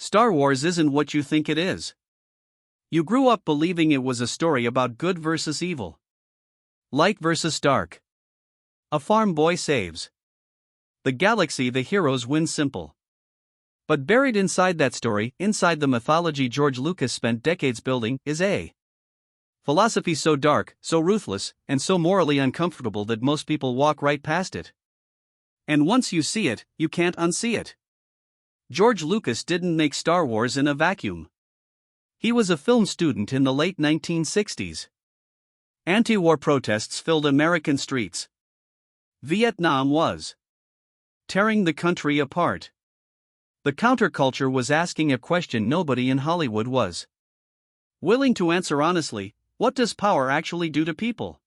Star Wars isn't what you think it is. You grew up believing it was a story about good versus evil. Light versus dark. A farm boy saves the galaxy, the heroes win, simple. But buried inside that story, inside the mythology George Lucas spent decades building, is a philosophy so dark, so ruthless, and so morally uncomfortable that most people walk right past it. And once you see it, you can't unsee it. George Lucas didn't make Star Wars in a vacuum. He was a film student in the late 1960s. Anti-war protests filled American streets. Vietnam was tearing the country apart. The counterculture was asking a question nobody in Hollywood was willing to answer honestly: what does power actually do to people?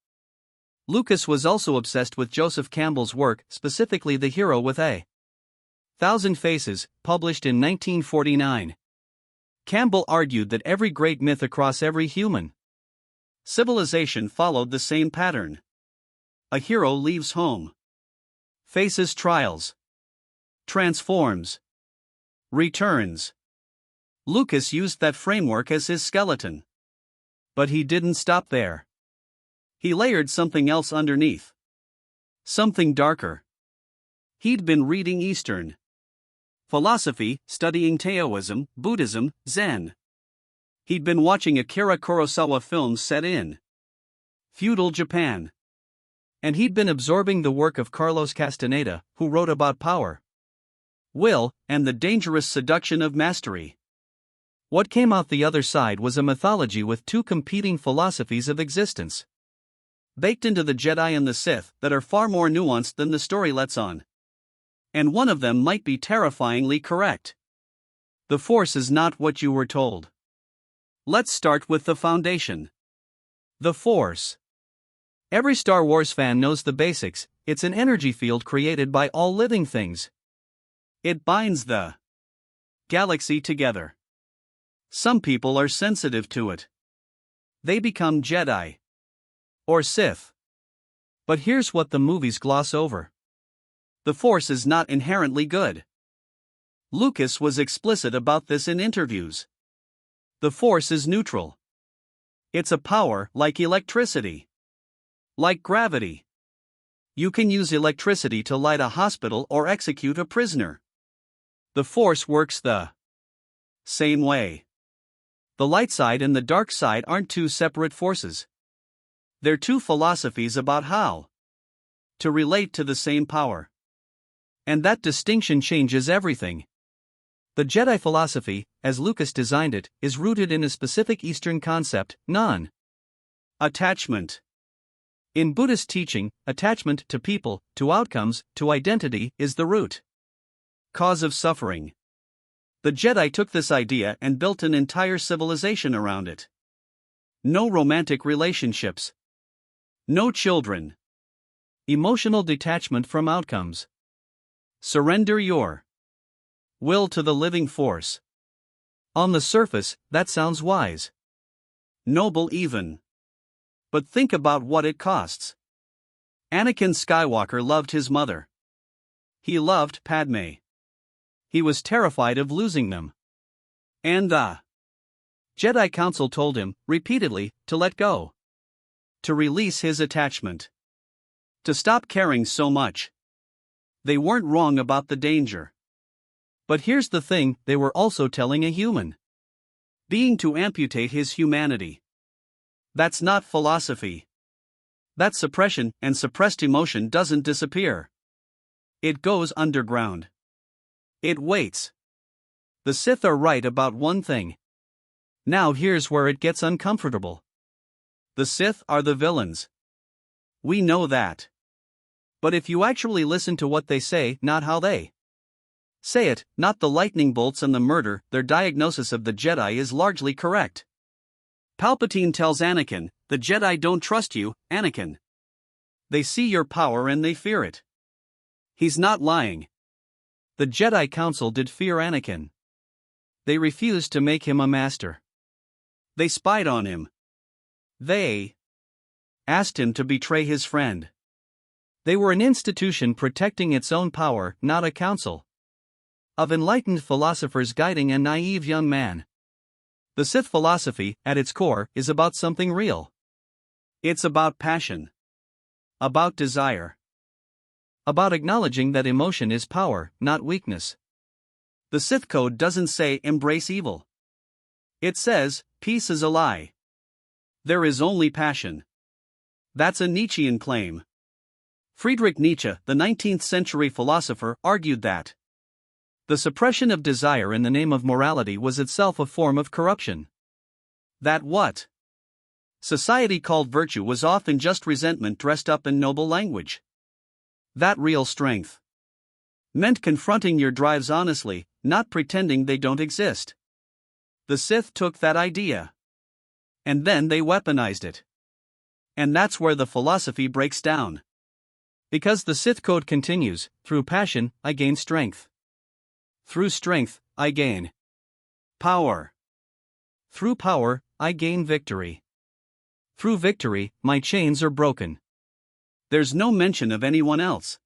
Lucas was also obsessed with Joseph Campbell's work, specifically The Hero with a Thousand Faces, published in 1949. Campbell argued that every great myth across every human civilization followed the same pattern. A hero leaves home, faces trials, transforms, returns. Lucas used that framework as his skeleton. But he didn't stop there. He layered something else underneath. Something darker. He'd been reading Eastern philosophy, studying Taoism, Buddhism, Zen. He'd been watching Akira Kurosawa films set in feudal Japan. And he'd been absorbing the work of Carlos Castaneda, who wrote about power, will, and the dangerous seduction of mastery. What came out the other side was a mythology with two competing philosophies of existence, baked into the Jedi and the Sith, that are far more nuanced than the story lets on. And one of them might be terrifyingly correct. The Force is not what you were told. Let's start with the foundation. The Force. Every Star Wars fan knows the basics. It's an energy field created by all living things. It binds the galaxy together. Some people are sensitive to it. They become Jedi or Sith. But here's what the movies gloss over. The Force is not inherently good. Lucas was explicit about this in interviews. The Force is neutral. It's a power like electricity, like gravity. You can use electricity to light a hospital or execute a prisoner. The Force works the same way. The light side and the dark side aren't two separate forces. They're two philosophies about how to relate to the same power. And that distinction changes everything. The Jedi philosophy, as Lucas designed it, is rooted in a specific Eastern concept, non-attachment. In Buddhist teaching, attachment to people, to outcomes, to identity, is the root cause of suffering. The Jedi took this idea and built an entire civilization around it. No romantic relationships. No children. Emotional detachment from outcomes. Surrender your will to the living force. On the surface, that sounds wise. Noble even. But think about what it costs. Anakin Skywalker loved his mother. He loved Padme. He was terrified of losing them. And the Jedi Council told him, repeatedly, to let go. To release his attachment. To stop caring so much. They weren't wrong about the danger. But here's the thing, they were also telling a human being to amputate his humanity. That's not philosophy. That's suppression, and suppressed emotion doesn't disappear. It goes underground. It waits. The Sith are right about one thing. Now here's where it gets uncomfortable. The Sith are the villains. We know that. But if you actually listen to what they say, not how they say it, not the lightning bolts and the murder, their diagnosis of the Jedi is largely correct. Palpatine tells Anakin, "The Jedi don't trust you, Anakin. They see your power and they fear it." He's not lying. The Jedi Council did fear Anakin. They refused to make him a master. They spied on him. They asked him to betray his friend. They were an institution protecting its own power, not a council. of enlightened philosophers guiding a naive young man. The Sith philosophy, at its core, is about something real. It's about passion. About desire. About acknowledging that emotion is power, not weakness. The Sith code doesn't say embrace evil. It says, peace is a lie. There is only passion. That's a Nietzschean claim. Friedrich Nietzsche, the 19th century philosopher, argued that the suppression of desire in the name of morality was itself a form of corruption. That what society called virtue was often just resentment dressed up in noble language. That real strength meant confronting your drives honestly, not pretending they don't exist. The Sith took that idea, and then they weaponized it. And that's where the philosophy breaks down. Because the Sith code continues, through passion, I gain strength. Through strength, I gain power. Through power, I gain victory. Through victory, my chains are broken. There's no mention of anyone else.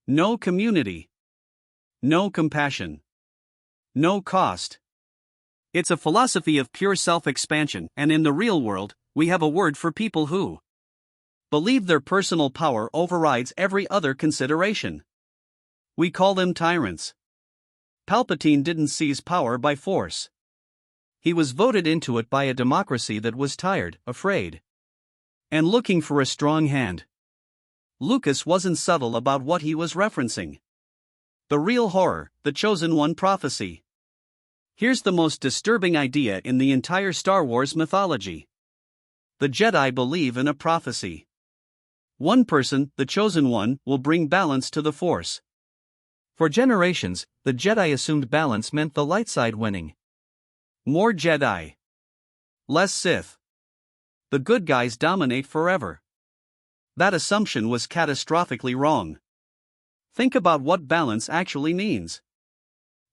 No community. No compassion. No cost. It's a philosophy of pure self-expansion, and in the real world, we have a word for people who believe their personal power overrides every other consideration. We call them tyrants. Palpatine didn't seize power by force. He was voted into it by a democracy that was tired, afraid, and looking for a strong hand. Lucas wasn't subtle about what he was referencing. The real horror, the Chosen One prophecy. Here's the most disturbing idea in the entire Star Wars mythology. The Jedi believe in a prophecy. One person, the Chosen One, will bring balance to the Force. For generations, the Jedi assumed balance meant the light side winning. More Jedi. Less Sith. The good guys dominate forever. That assumption was catastrophically wrong. Think about what balance actually means.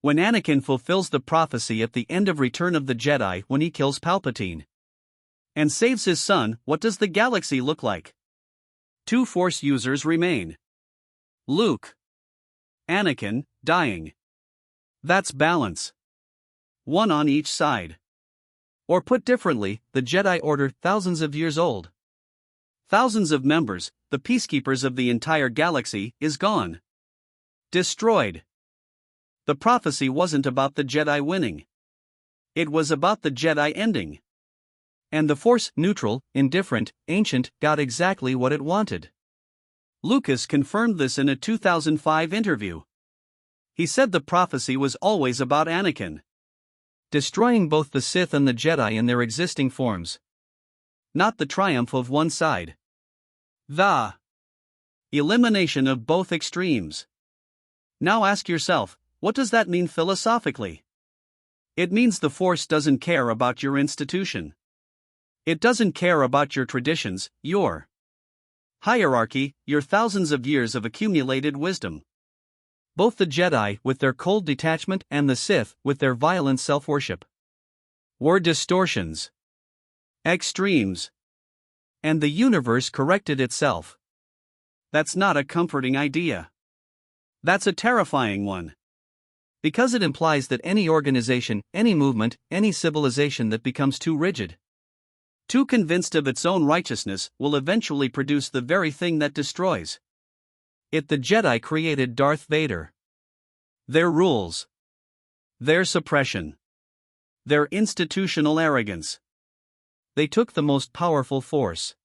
When Anakin fulfills the prophecy at the end of Return of the Jedi when he kills Palpatine and saves his son, what does the galaxy look like? 2 Force users remain. Luke. Anakin, dying. That's balance. One on each side. Or put differently, the Jedi Order, thousands of years old. Thousands of members, the peacekeepers of the entire galaxy, is gone. Destroyed. The prophecy wasn't about the Jedi winning. It was about the Jedi ending. And the Force, neutral, indifferent, ancient, got exactly what it wanted. Lucas confirmed this in a 2005 interview. He said the prophecy was always about Anakin destroying both the Sith and the Jedi in their existing forms. Not the triumph of one side. The elimination of both extremes. Now ask yourself, what does that mean philosophically? It means the Force doesn't care about your institution. It doesn't care about your traditions, your hierarchy, your thousands of years of accumulated wisdom. Both the Jedi, with their cold detachment, and the Sith, with their violent self-worship, were distortions. Extremes. And the universe corrected itself. That's not a comforting idea. That's a terrifying one. Because it implies that any organization, any movement, any civilization that becomes too rigid, too convinced of its own righteousness, will eventually produce the very thing that destroys it. The Jedi created Darth Vader. Their rules. Their suppression. Their institutional arrogance. They took the most powerful Force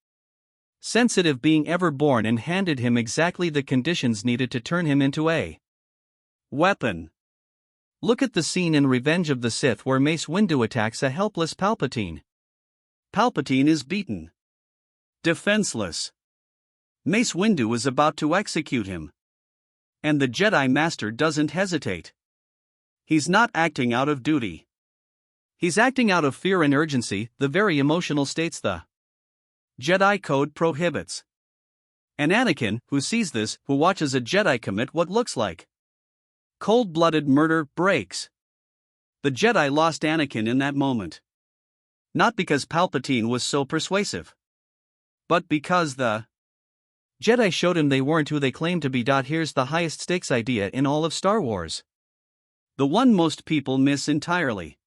sensitive being ever born and handed him exactly the conditions needed to turn him into a weapon. Look at the scene in Revenge of the Sith where Mace Windu attacks a helpless Palpatine. Palpatine is beaten. Defenseless. Mace Windu is about to execute him. And the Jedi Master doesn't hesitate. He's not acting out of duty. He's acting out of fear and urgency, the very emotional states the Jedi Code prohibits. And Anakin, who sees this, who watches a Jedi commit what looks like cold-blooded murder, breaks. The Jedi lost Anakin in that moment. Not because Palpatine was so persuasive, but because the Jedi showed him they weren't who they claimed to be. Here's the highest stakes idea in all of Star Wars. The one most people miss entirely.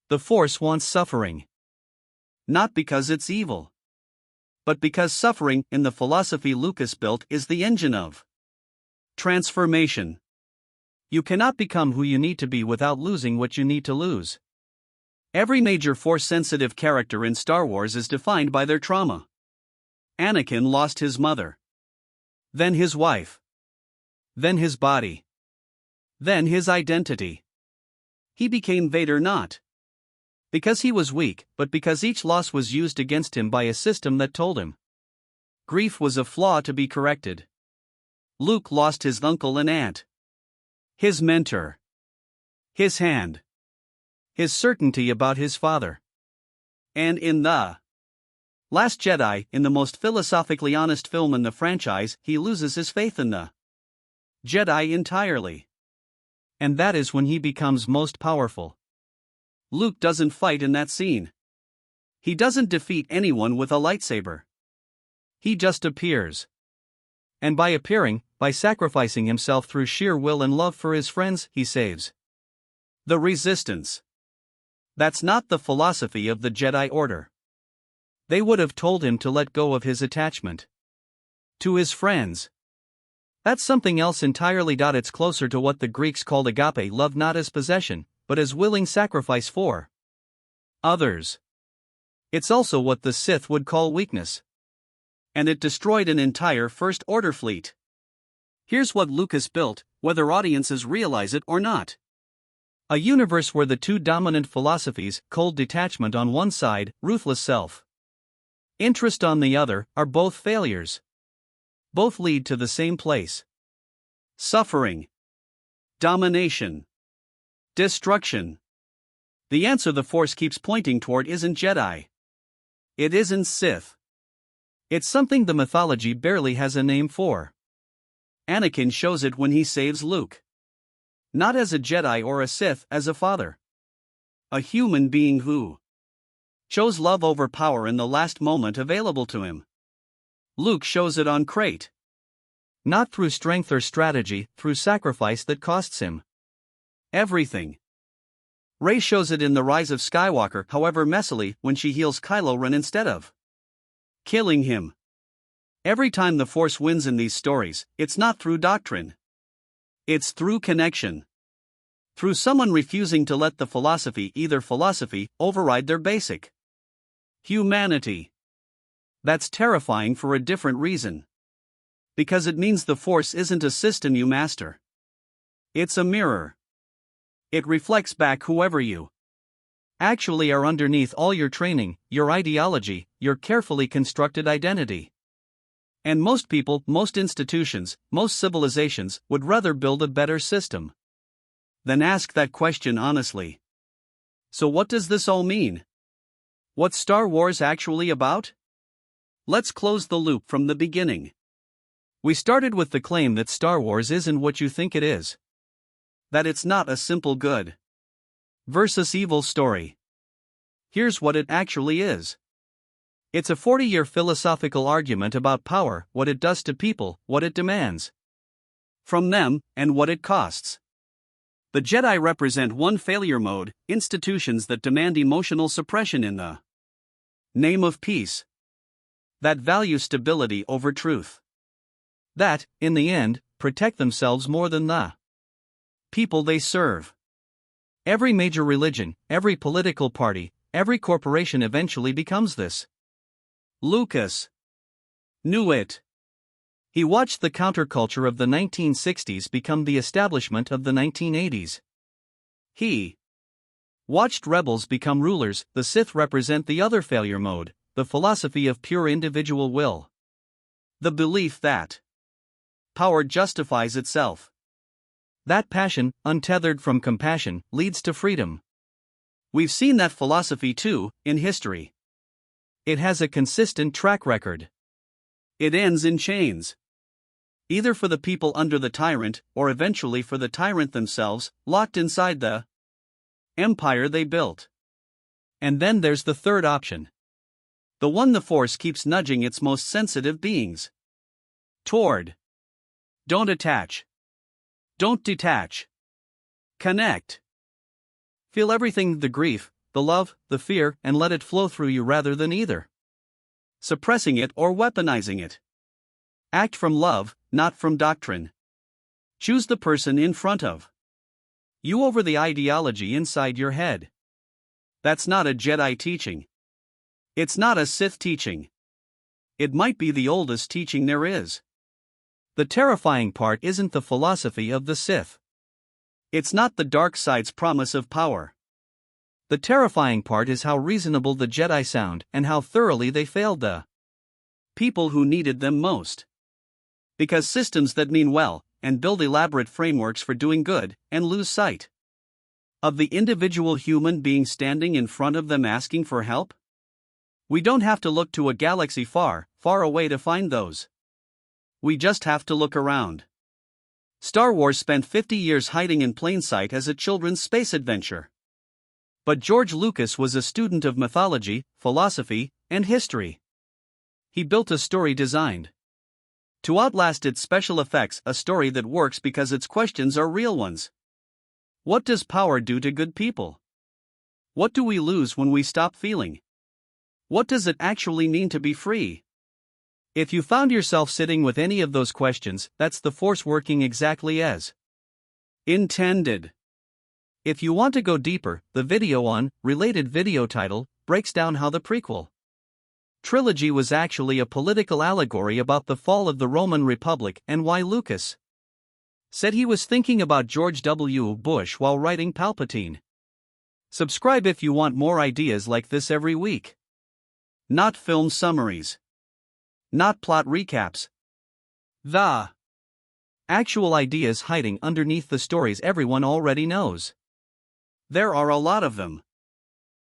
The Force wants suffering. Not because it's evil, but because suffering, in the philosophy Lucas built, is the engine of transformation. You cannot become who you need to be without losing what you need to lose. Every major Force-sensitive character in Star Wars is defined by their trauma. Anakin lost his mother. Then his wife. Then his body. Then his identity. He became Vader not because he was weak, but because each loss was used against him by a system that told him grief was a flaw to be corrected. Luke lost his uncle and aunt, his mentor, his hand, his certainty about his father. And in The Last Jedi, in the most philosophically honest film in the franchise, he loses his faith in the Jedi entirely. And that is when he becomes most powerful. Luke doesn't fight in that scene. He doesn't defeat anyone with a lightsaber. He just appears. And by appearing, by sacrificing himself through sheer will and love for his friends, he saves the Resistance. That's not the philosophy of the Jedi Order. They would have told him to let go of his attachment to his friends. That's something else entirely. It's closer to what the Greeks called agape love, not as possession, but as willing sacrifice for others. It's also what the Sith would call weakness. And it destroyed an entire First Order fleet. Here's what Lucas built, whether audiences realize it or not. A universe where the two dominant philosophies, cold detachment on one side, ruthless self-interest on the other, are both failures. Both lead to the same place: suffering, domination, destruction. The answer the Force keeps pointing toward isn't Jedi. It isn't Sith. It's something the mythology barely has a name for. Anakin shows it when he saves Luke. Not as a Jedi or a Sith, as a father. A human being who chose love over power in the last moment available to him. Luke shows it on Crate. Not through strength or strategy, through sacrifice that costs him everything. Rey shows it in The Rise of Skywalker, however messily, when she heals Kylo Ren instead of killing him. Every time the Force wins in these stories, it's not through doctrine. It's through connection. Through someone refusing to let the philosophy override their basic humanity. That's terrifying for a different reason. Because it means the Force isn't a system you master. It's a mirror. It reflects back whoever you actually are underneath all your training, your ideology, your carefully constructed identity. And most people, most institutions, most civilizations would rather build a better system than ask that question honestly. So what does this all mean? What's Star Wars actually about? Let's close the loop from the beginning. We started with the claim that Star Wars isn't what you think it is. That it's not a simple good versus evil story. Here's what it actually is. It's a 40-year philosophical argument about power, what it does to people, what it demands from them, and what it costs. The Jedi represent one failure mode: institutions that demand emotional suppression in the name of peace. That value stability over truth. That, in the end, protect themselves more than the people they serve. Every major religion, every political party, every corporation eventually becomes this. Lucas knew it. He watched the counterculture of the 1960s become the establishment of the 1980s. He watched rebels become rulers. The Sith represent the other failure mode, the philosophy of pure individual will. The belief that power justifies itself. That passion, untethered from compassion, leads to freedom. We've seen that philosophy too, in history. It has a consistent track record. It ends in chains. Either for the people under the tyrant, or eventually for the tyrant themselves, locked inside the empire they built. And then there's the third option. The one the Force keeps nudging its most sensitive beings toward. Don't attach. Don't detach. Connect. Feel everything, the grief, the love, the fear, and let it flow through you rather than either suppressing it or weaponizing it. Act from love, not from doctrine. Choose the person in front of you over the ideology inside your head. That's not a Jedi teaching. It's not a Sith teaching. It might be the oldest teaching there is. The terrifying part isn't the philosophy of the Sith. It's not the dark side's promise of power. The terrifying part is how reasonable the Jedi sound and how thoroughly they failed the people who needed them most. Because systems that mean well and build elaborate frameworks for doing good and lose sight of the individual human being standing in front of them asking for help. We don't have to look to a galaxy far, far away to find those. We just have to look around. Star Wars spent 50 years hiding in plain sight as a children's space adventure. But George Lucas was a student of mythology, philosophy, and history. He built a story designed to outlast its special effects, a story that works because its questions are real ones. What does power do to good people? What do we lose when we stop feeling? What does it actually mean to be free? If you found yourself sitting with any of those questions, that's the Force working exactly as intended. If you want to go deeper, the video on related video title breaks down how the prequel trilogy was actually a political allegory about the fall of the Roman Republic and why Lucas said he was thinking about George W. Bush while writing Palpatine. Subscribe if you want more ideas like this every week. Not film summaries. Not plot recaps. The actual ideas hiding underneath the stories everyone already knows. There are a lot of them.